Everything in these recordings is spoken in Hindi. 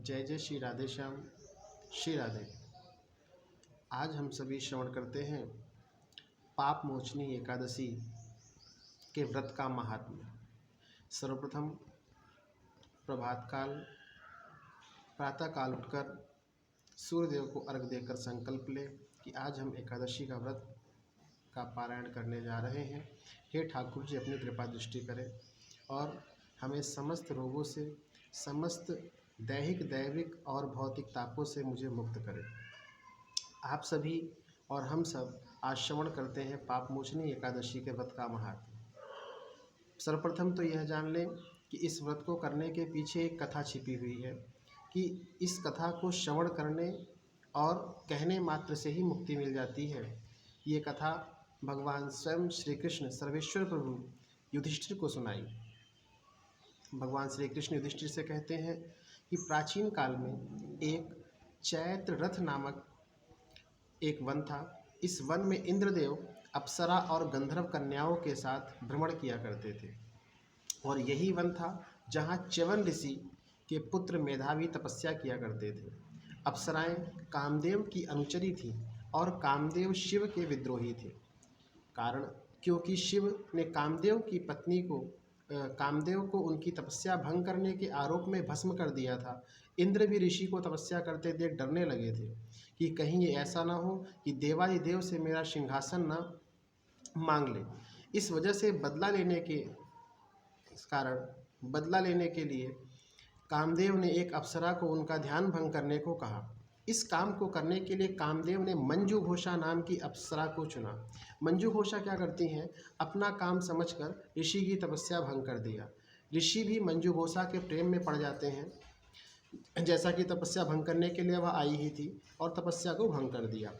जय जय श्री राधे श्याम। श्री राधे। आज हम सभी श्रवण करते हैं पाप मोचनी एकादशी के व्रत का महात्म्य। सर्वप्रथम प्रभात काल प्रातः काल उठकर सूर्यदेव को अर्घ देकर संकल्प ले कि आज हम एकादशी का व्रत का पारायण करने जा रहे हैं। हे ठाकुर जी, अपनी कृपा दृष्टि करें और हमें समस्त रोगों से, समस्त दैहिक, दैविक और भौतिक तापों से मुझे मुक्त करें। आप सभी और हम सब आज श्रवण करते हैं पाप मोचनी एकादशी के व्रत का महात्म्य। सर्वप्रथम तो यह जान लें कि इस व्रत को करने के पीछे एक कथा छिपी हुई है कि इस कथा को श्रवण करने और कहने मात्र से ही मुक्ति मिल जाती है। ये कथा भगवान स्वयं श्री कृष्ण सर्वेश्वर प्रभु युधिष्ठिर को सुनाई। भगवान श्री कृष्ण युधिष्ठिर से कहते हैं कि प्राचीन काल में एक चैत्र रथ नामक एक वन था। इस वन में इंद्रदेव अप्सरा और गंधर्व कन्याओं के साथ भ्रमण किया करते थे और यही वन था जहाँ च्यवन ऋषि के पुत्र मेधावी तपस्या किया करते थे। अप्सराएं कामदेव की अनुचरी थीं और कामदेव शिव के विद्रोही थे। कारण क्योंकि शिव ने कामदेव की पत्नी को कामदेव को उनकी तपस्या भंग करने के आरोप में भस्म कर दिया था। इंद्र भी ऋषि को तपस्या करते देख डरने लगे थे कि कहीं ये ऐसा ना हो कि देवादिदेव से मेरा सिंहासन न मांग ले। इस वजह से बदला लेने के लिए कामदेव ने एक अप्सरा को उनका ध्यान भंग करने को कहा। इस काम को करने के लिए कामदेव ने मंजू घोषा नाम की अप्सरा को चुना। मंजू घोषा क्या करती हैं? अपना काम समझकर ऋषि की तपस्या भंग कर दिया। ऋषि भी मंजू घोषा के प्रेम में पड़ जाते हैं। जैसा कि तपस्या भंग करने के लिए वह आई ही थी और तपस्या को भंग कर दिया।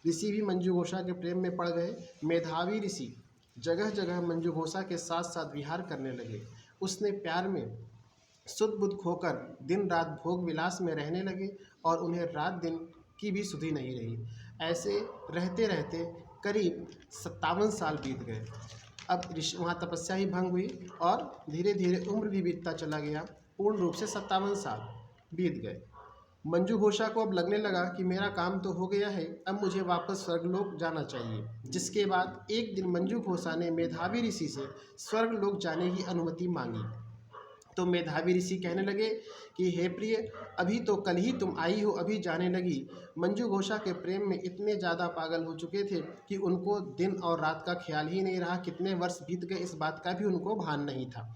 ऋषि भी मंजू घोषा के प्रेम में पड़ गए। मेधावी ऋषि जगह जगह मंजू घोषा के साथ साथ विहार करने लगे। उसने प्यार में सुध बुध खोकर दिन रात भोग विलास में रहने लगे और उन्हें रात दिन की भी सुधि नहीं रही। ऐसे रहते रहते करीब 57 साल बीत गए। अब वहाँ तपस्या ही भंग हुई और धीरे धीरे उम्र भी बीतता चला गया। पूर्ण रूप से 57 साल बीत गए। मंजू घोषा को अब लगने लगा कि मेरा काम तो हो गया है, अब मुझे वापस स्वर्गलोक जाना चाहिए। जिसके बाद एक दिन मंजू घोषा ने मेधावी ऋषि से स्वर्गलोक जाने की अनुमति मांगी। तो मेधावी ऋषि कहने लगे कि हे प्रिय, अभी तो कल ही तुम आई हो, अभी जाने लगी। मंजू घोषा के प्रेम में इतने ज़्यादा पागल हो चुके थे कि उनको दिन और रात का ख्याल ही नहीं रहा। कितने वर्ष बीत गए इस बात का भी उनको भान नहीं था।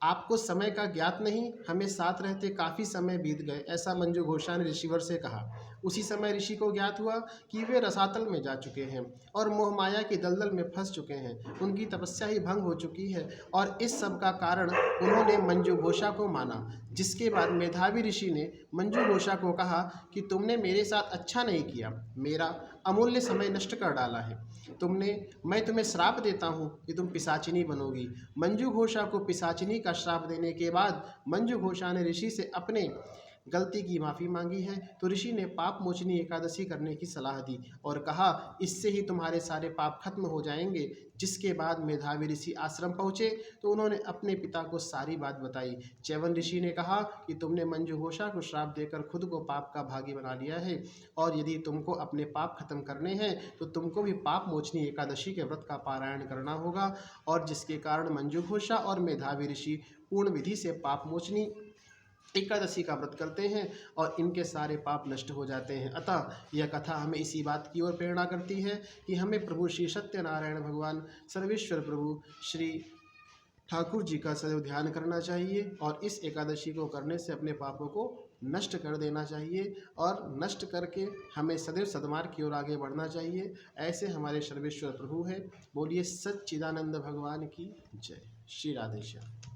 आपको समय का ज्ञात नहीं, हमें साथ रहते काफ़ी समय बीत गए, ऐसा मंजू घोषा ने ऋषिवर से कहा। उसी समय ऋषि को ज्ञात हुआ कि वे रसातल में जा चुके हैं और मोहमाया की दलदल में फंस चुके हैं। उनकी तपस्या ही भंग हो चुकी है और इस सब का कारण उन्होंने मंजू घोषा को माना। जिसके बाद मेधावी ऋषि ने मंजू घोषा को कहा कि तुमने मेरे साथ अच्छा नहीं किया, मेरा अमूल्य समय नष्ट कर डाला है। मैं तुम्हें श्राप देता हूँ कि तुम पिशाचिनी बनोगी। मंजू घोषा को पिशाचिनी का श्राप देने के बाद मंजू घोषा ने ऋषि से अपने गलती की माफ़ी मांगी है। तो ऋषि ने पाप मोचनी एकादशी करने की सलाह दी और कहा इससे ही तुम्हारे सारे पाप खत्म हो जाएंगे। जिसके बाद मेधावी ऋषि आश्रम पहुँचे तो उन्होंने अपने पिता को सारी बात बताई। च्यवन ऋषि ने कहा कि तुमने मंजू घोषा को श्राप देकर खुद को पाप का भागी बना लिया है और यदि तुमको अपने पाप खत्म करने हैं तो तुमको भी पाप मोचनी एकादशी के व्रत का पारायण करना होगा। और जिसके कारण मंजू घोषा और मेधावी ऋषि पूर्ण विधि से पाप मोचनी एकादशी का व्रत करते हैं और इनके सारे पाप नष्ट हो जाते हैं। अतः यह कथा हमें इसी बात की ओर प्रेरणा करती है कि हमें प्रभु श्री सत्यनारायण भगवान सर्वेश्वर प्रभु श्री ठाकुर जी का सदैव ध्यान करना चाहिए और इस एकादशी को करने से अपने पापों को नष्ट कर देना चाहिए और नष्ट करके हमें सदैव सद्मार्ग की ओर आगे बढ़ना चाहिए। ऐसे हमारे सर्वेश्वर प्रभु हैं। बोलिए सच्चिदानंद भगवान की जय। श्री राधे श्याम।